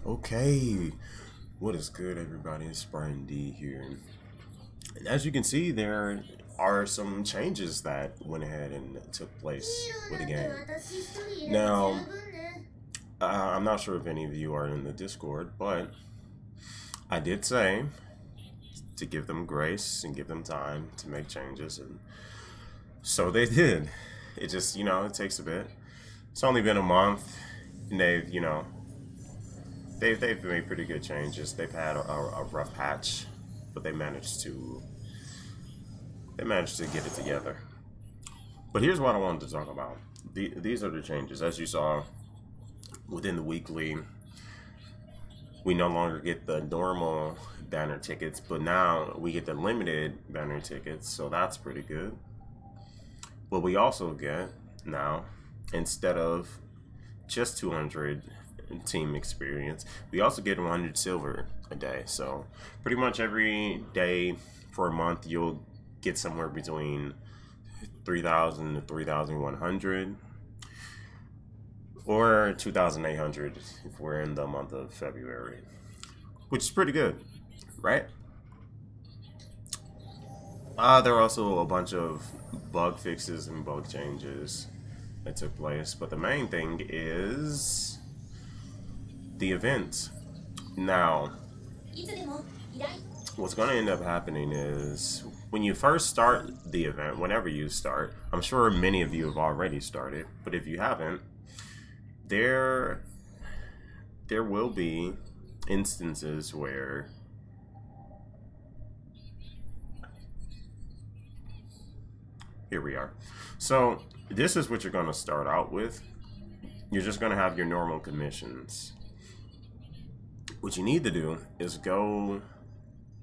Okay, what is good, everybody? It's Brian D here. And as you can see, there are some changes that went ahead and took place with the game. Now, I'm not sure if any of you are in the Discord, but I did say to give them grace and give them time to make changes, and so they did. It just, it takes a bit. It's only been a month, and they've made pretty good changes. They've had a rough patch, but they managed to get it together. But here's what I wanted to talk about. These are the changes. As you saw within the weekly, we no longer get the normal banner tickets, but now we get the limited banner tickets, so that's pretty good. But we also get now, instead of just 200 team experience, we also get 100 silver a day. So pretty much every day for a month, you'll get somewhere between 3,000 to 3,100 or 2,800 if we're in the month of February, which is pretty good, right? There are also a bunch of bug fixes and bug changes that took place, but the main thing is the events. Now, what's going to end up happening is when you first start the event, whenever you start, I'm sure many of you have already started, but if you haven't, there will be instances where here we are. So this is what you're going to start out with. You're just going to have your normal commissions. What you need to do is go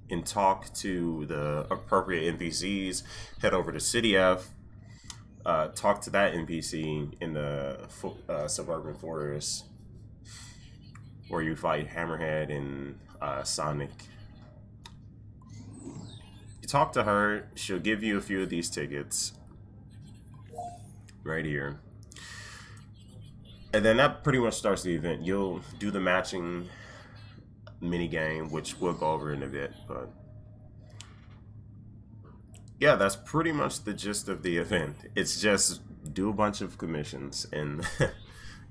and talk to the appropriate NPCs, head over to City F, talk to that NPC in the suburban forest where you fight Hammerhead and Sonic. You talk to her, she'll give you a few of these tickets right here. And then that pretty much starts the event. You'll do the matching minigame, which we'll go over in a bit, but yeah, that's pretty much the gist of the event. It's just do a bunch of commissions and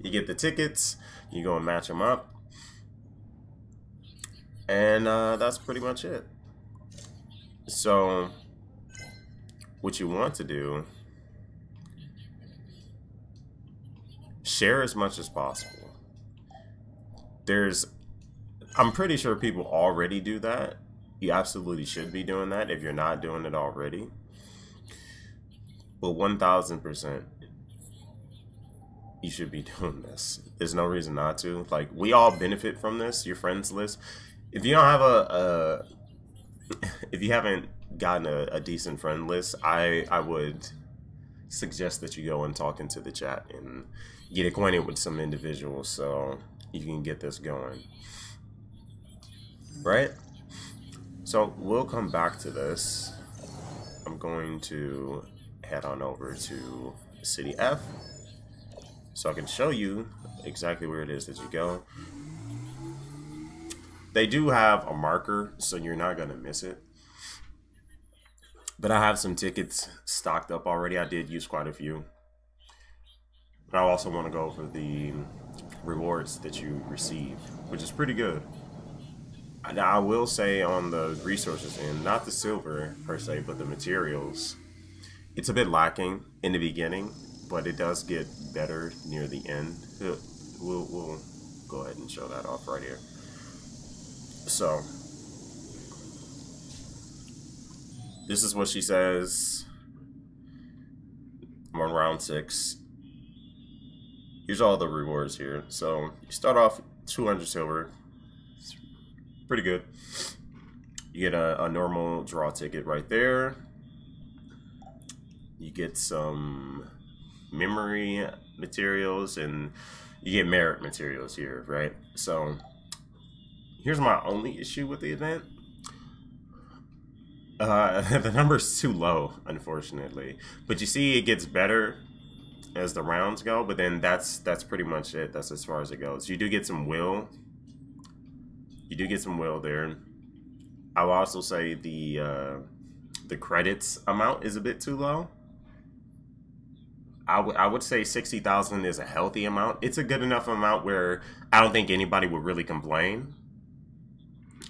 you get the tickets, you go and match them up, and that's pretty much it. So what you want to do, share as much as possible. I'm pretty sure people already do that. You absolutely should be doing that if you're not doing it already. But 1,000%, you should be doing this. There's no reason not to. Like, we all benefit from this, your friends list. If you don't have if you haven't gotten a decent friend list, I would suggest that you go and talk into the chat and get acquainted with some individuals so you can get this going. Right? So we'll come back to this. I'm going to head on over to City F so I can show you exactly where it is that you go. They do have a marker, so you're not going to miss it. But I have some tickets stocked up already. I did use quite a few. But I also want to go over the rewards that you receive, which is pretty good. I will say on the resources end, not the silver per se, but the materials, it's a bit lacking in the beginning, but it does get better near the end. We'll go ahead and show that off right here. So this is what she says. I'm on round 6. Here's all the rewards here. So you start off 200 silver. Pretty good. You get a normal draw ticket right there. You get some memory materials and you get merit materials here, right? So here's my only issue with the event. The number's too low, unfortunately. But you see it gets better as the rounds go, but then that's pretty much it. That's as far as it goes. You do get some will You do get some will there. I will also say the credits amount is a bit too low. I would say 60,000 is a healthy amount. It's a good enough amount where I don't think anybody would really complain.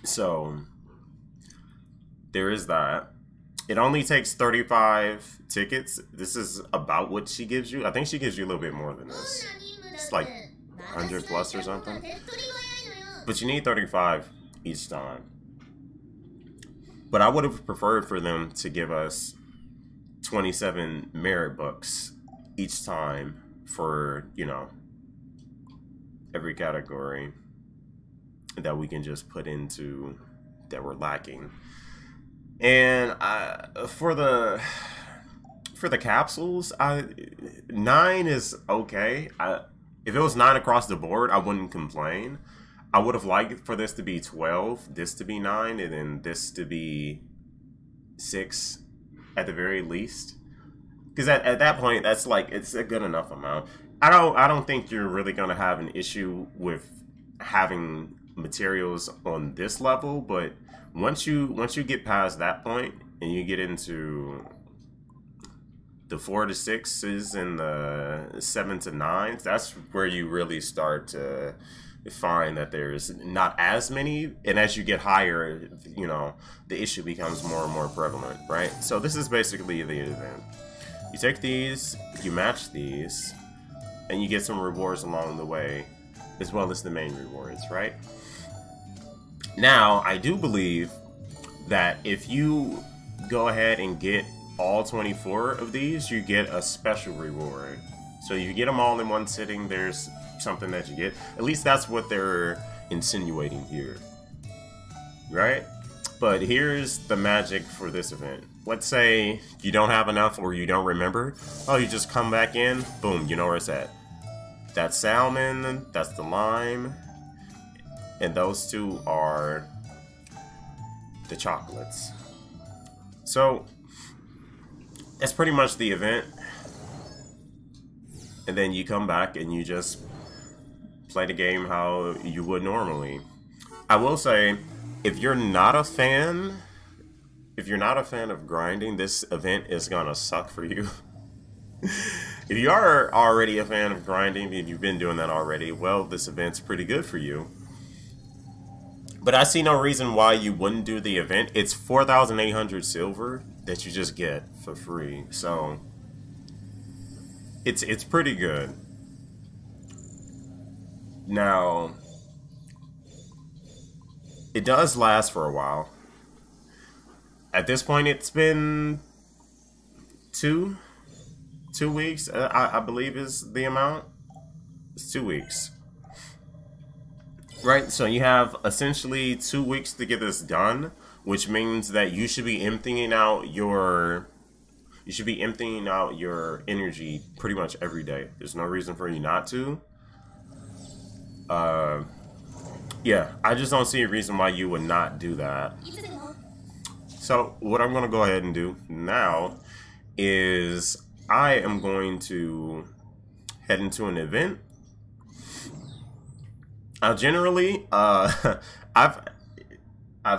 So there is that. It only takes 35 tickets. This is about what she gives you. I think she gives you a little bit more than this. It's like 100 plus or something. But you need 35 each time. But I would have preferred for them to give us 27 merit books each time for, you know, every category that we can just put into that we're lacking. And for the capsules, 9 is okay. If it was 9 across the board, I wouldn't complain. I would have liked for this to be 12, this to be 9, and then this to be 6 at the very least. Because at that point, that's like, it's a good enough amount. I don't think you're really gonna have an issue with having materials on this level, but once you get past that point and you get into the 4 to 6s and the 7 to 9s, that's where you really start to find that there's not as many, and as you get higher, you know, the issue becomes more and more prevalent, right? So this is basically the event. You take these, you match these, and you get some rewards along the way, as well as the main rewards, right? Now, I do believe that if you go ahead and get all 24 of these, you get a special reward. So you get them all in one sitting, there's something that you get. At least that's what they're insinuating here, right? But here's the magic for this event. Let's say you don't have enough or you don't remember. Oh, you just come back in, boom, you know where it's at. That's salmon, that's the lime, and those two are the chocolates. So that's pretty much the event. And then you come back and you just play the game how you would normally. I will say, if you're not a fan of grinding, this event is gonna suck for you. If you are already a fan of grinding and you've been doing that already, well, this event's pretty good for you. But I see no reason why you wouldn't do the event. It's 4,800 silver that you just get for free, so it's pretty good. Now, it does last for a while. At this point, it's been two weeks, I believe is the amount. It's 2 weeks. Right, so you have essentially 2 weeks to get this done, which means that you should be emptying out your energy pretty much every day. There's no reason for you not to. Yeah, I just don't see a reason why you would not do that. So what I'm gonna go ahead and do now is I am going to head into an event. Generally, I've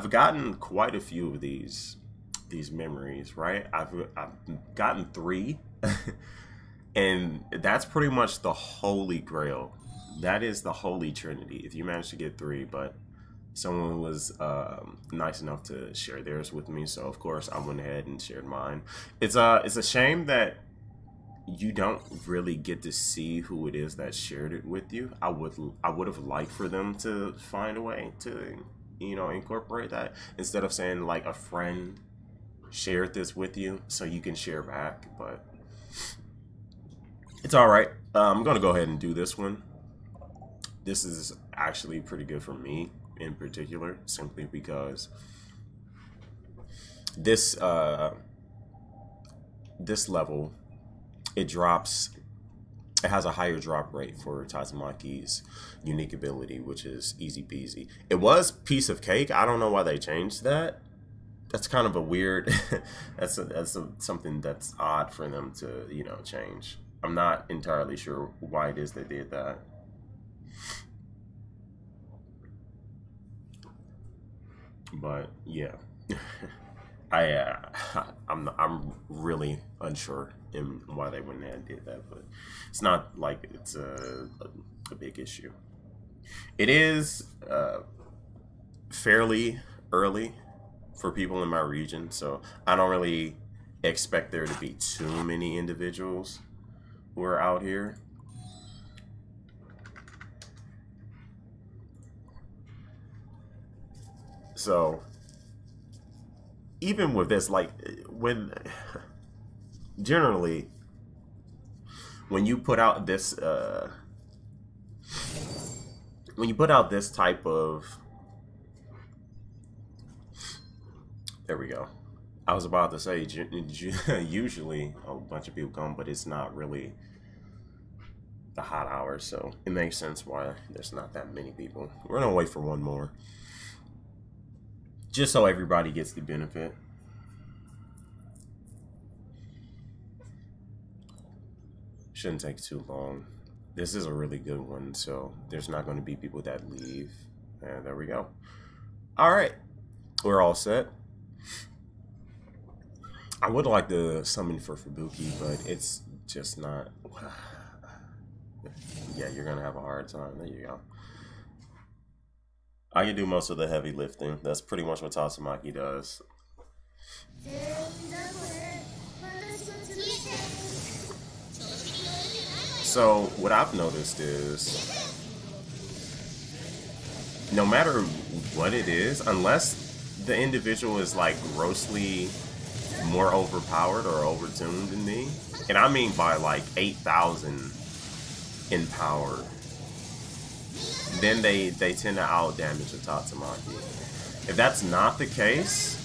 gotten quite a few of these memories, right? I've gotten 3, and that's pretty much the holy grail. That is the holy trinity. If you manage to get 3, but someone was nice enough to share theirs with me, so of course I went ahead and shared mine. It's a shame that you don't really get to see who it is that shared it with you. I would have liked for them to find a way to, you know, incorporate that instead of saying like a friend shared this with you so you can share back, but it's all right. I'm gonna go ahead and do this one. This is actually pretty good for me in particular, simply because this level, it has a higher drop rate for Tazumaki's unique ability, which is easy peasy. It was piece of cake. I don't know why they changed that. That's kind of a weird, that's something that's odd for them to, you know, change. I'm not entirely sure why it is they did that. But yeah, I'm really unsure in why they went ahead and did that, but it's not like it's a big issue. It is fairly early for people in my region, so I don't really expect there to be too many individuals who are out here. So even with this, like when generally when you put out this type of, there we go. I was about to say usually a bunch of people come, but it's not really the hot hours, so it makes sense why there's not that many people. We're gonna wait for one more, just so everybody gets the benefit. Shouldn't take too long. This is a really good one, so there's not going to be people that leave. And there we go. All right, we're all set. I would like to summon for Fubuki, but it's just not. Yeah, you're gonna have a hard time. There you go. I can do most of the heavy lifting. That's pretty much what Tatsumaki does. So what I've noticed is, no matter what it is, unless the individual is like grossly more overpowered or overtuned than me, and I mean by like 8,000 in power, then they tend to out damage a Tatsumaki. If that's not the case,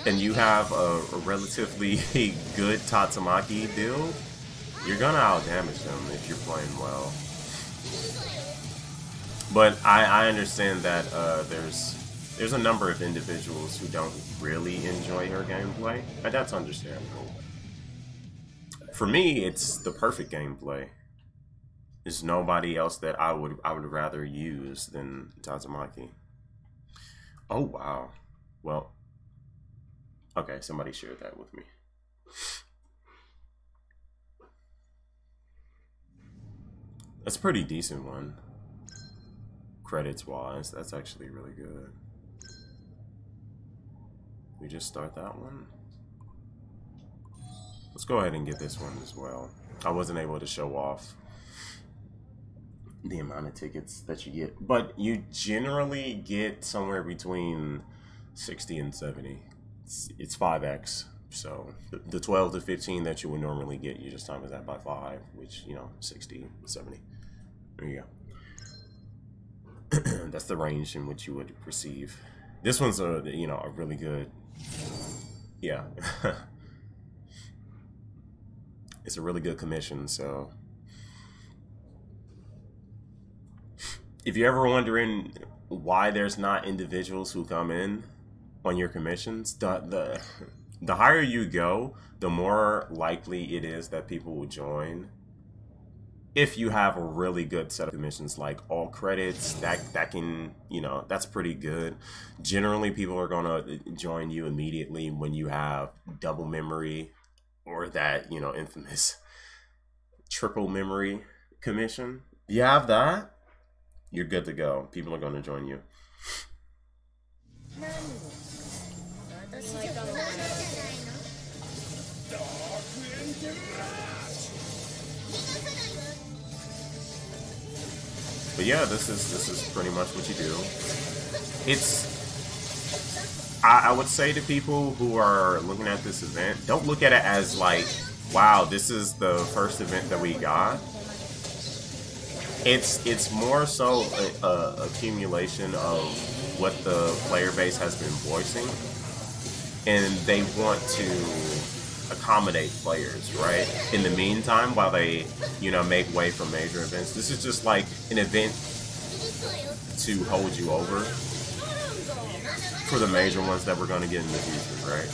and you have a relatively good Tatsumaki build, you're gonna out damage them if you're playing well. But I understand that there's a number of individuals who don't really enjoy her gameplay, and that's understandable. For me, it's the perfect gameplay. There's nobody else that I would rather use than Tatsumaki. Oh wow. Well, okay, somebody shared that with me. That's a pretty decent one. Credits wise, that's actually really good. We just start that one. Let's go ahead and get this one as well. I wasn't able to show off the amount of tickets that you get, but you generally get somewhere between 60 and 70. It's 5x. So the 12 to 15 that you would normally get, you just times that by 5, which, you know, 60, 70. There you go. That's the range in which you would receive. This one's a, you know, a really good, yeah. It's a really good commission, so if you're ever wondering why there's not individuals who come in on your commissions, the higher you go, the more likely it is that people will join. If you have a really good set of commissions, like all credits, that can, you know, that's pretty good. Generally, people are gonna join you immediately when you have double memory or that, you know, infamous triple memory commission. You have that, you're good to go. People are gonna join you. But yeah, this is pretty much what you do. It's, I would say to people who are looking at this event, don't look at it as like, wow, this is the first event that we got. It's more so a accumulation of what the player base has been voicing, and they want to accommodate players, right? In the meantime, while they, you know, make way for major events, this is just like an event to hold you over for the major ones that we're going to get in the future, right?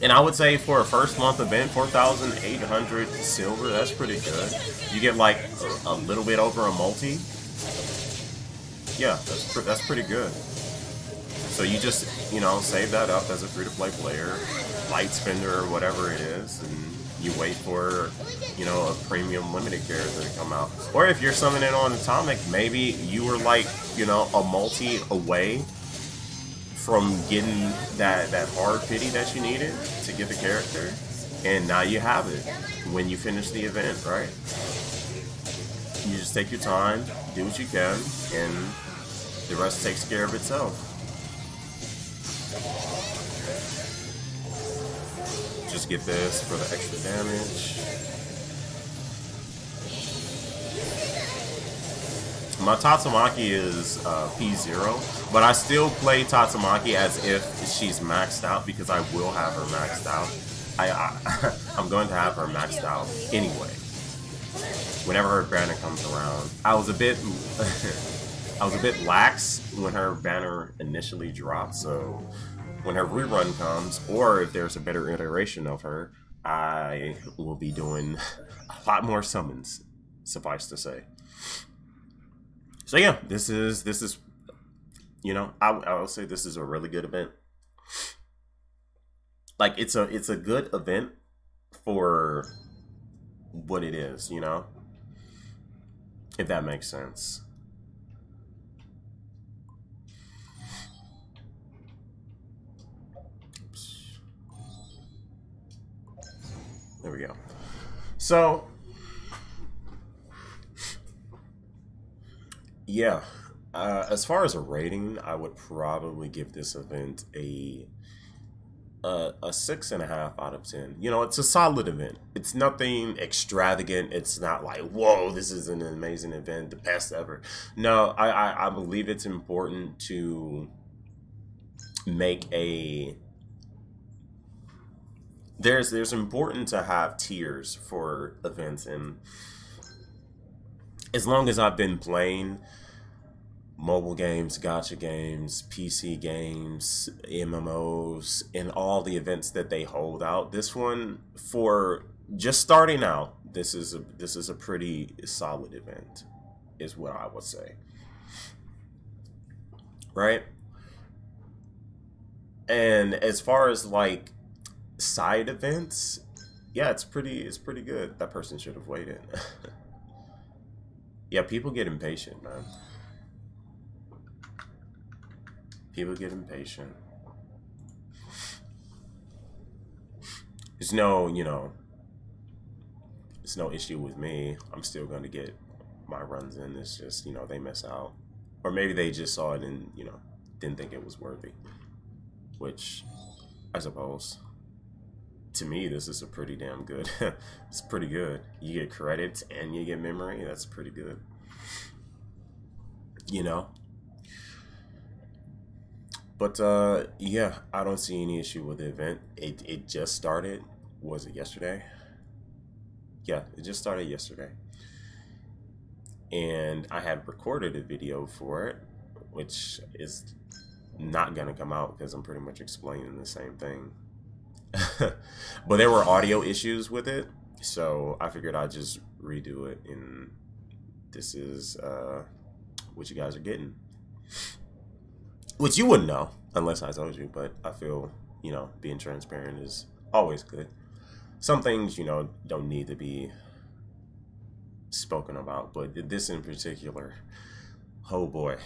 And I would say for a first month event, 4,800 silver, that's pretty good. You get like a little bit over a multi. Yeah, that's pretty good. So you just, you know, save that up as a free-to-play player, light spender or whatever it is, and you wait for, you know, a premium limited character to come out. Or if you're summoning on Atomic, maybe you were like, you know, a multi away from getting that hard pity that you needed to get the character, and now you have it when you finish the event, right? You just take your time, do what you can, and the rest takes care of itself. Just get this for the extra damage. My Tatsumaki is P0, but I still play Tatsumaki as if she's maxed out because I will have her maxed out. I'm going to have her maxed out anyway. Whenever her banner comes around, I was a bit lax when her banner initially dropped, so when her rerun comes, or if there's a better iteration of her, I will be doing a lot more summons, suffice to say. So yeah, this is, you know, I will say this is a really good event. Like it's a good event for what it is, you know, if that makes sense. There we go. So, yeah, as far as a rating, I would probably give this event a 6.5 out of 10. You know, it's a solid event. It's nothing extravagant. It's not like, whoa, this is an amazing event, the best ever. No, I believe it's important to make a... There's important to have tiers for events, and as long as I've been playing mobile games, gacha games, PC games, MMOs, and all the events that they hold out, this one, for just starting out, this is a pretty solid event, is what I would say. Right? And as far as like side events, yeah, it's pretty good. That person should have waited. Yeah, people get impatient, man. People get impatient. It's no, you know, it's no issue with me. I'm still going to get my runs in. It's just, you know, they miss out. Or maybe they just saw it and, you know, didn't think it was worthy. Which, I suppose, to me, this is a pretty damn good. It's pretty good. You get credits and you get memory. That's pretty good. You know? But yeah, I don't see any issue with the event. It just started. Was it yesterday? Yeah, it just started yesterday. And I had recorded a video for it, which is not gonna come out because I'm pretty much explaining the same thing. But there were audio issues with it, so I figured I'd just redo it, and this is what you guys are getting. Which you wouldn't know unless I told you, but I feel, you know, being transparent is always good. Some things, you know, don't need to be spoken about, but this in particular, oh boy.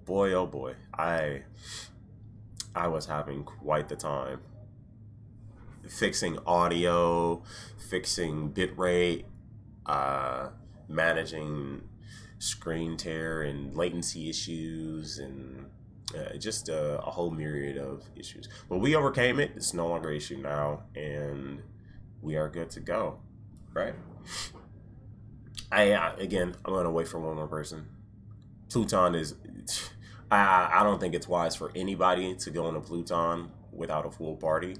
Boy, oh boy. I was having quite the time fixing audio, fixing bitrate, managing screen tear and latency issues, and just a whole myriad of issues. But we overcame it. It's no longer an issue now, and we are good to go, right? Again, I'm gonna wait for one more person. Pluton is... I don't think it's wise for anybody to go into Pluton without a full party.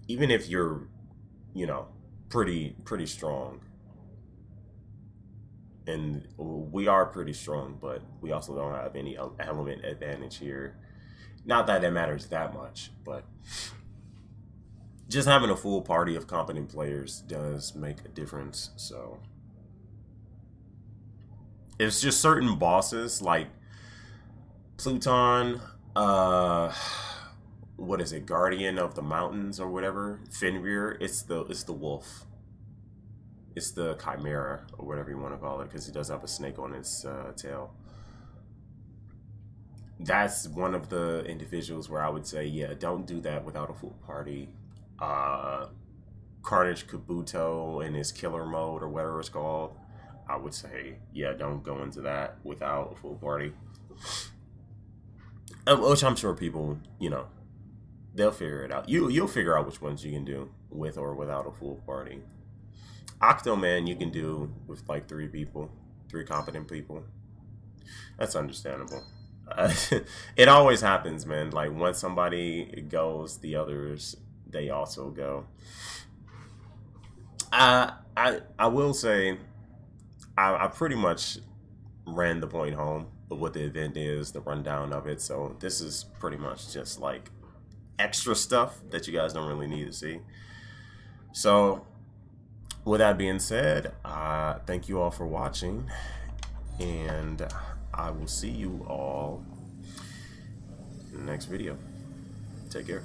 Even if you're, you know, pretty strong. And we are pretty strong, but we also don't have any element advantage here. Not that it matters that much, but just having a full party of competent players does make a difference. So It's just certain bosses like Pluton, what is it, Guardian of the Mountains or whatever, Fenrir. It's the wolf. It's the Chimera or whatever you want to call it, because he does have a snake on his tail. That's one of the individuals where I would say, yeah, don't do that without a full party. Carnage Kabuto in his killer mode or whatever it's called, I would say, yeah, don't go into that without a full party. Which I'm sure people, you know, they'll figure it out. You'll figure out which ones you can do with or without a full party. Octoman you can do with like 3 people, 3 competent people. That's understandable. It always happens, man. Like once somebody goes, the others, they also go. I will say I pretty much ran the point home of what the event is, the rundown of it. So this is pretty much just like extra stuff that you guys don't really need to see. So with that being said, thank you all for watching, and I will see you all in the next video. Take care.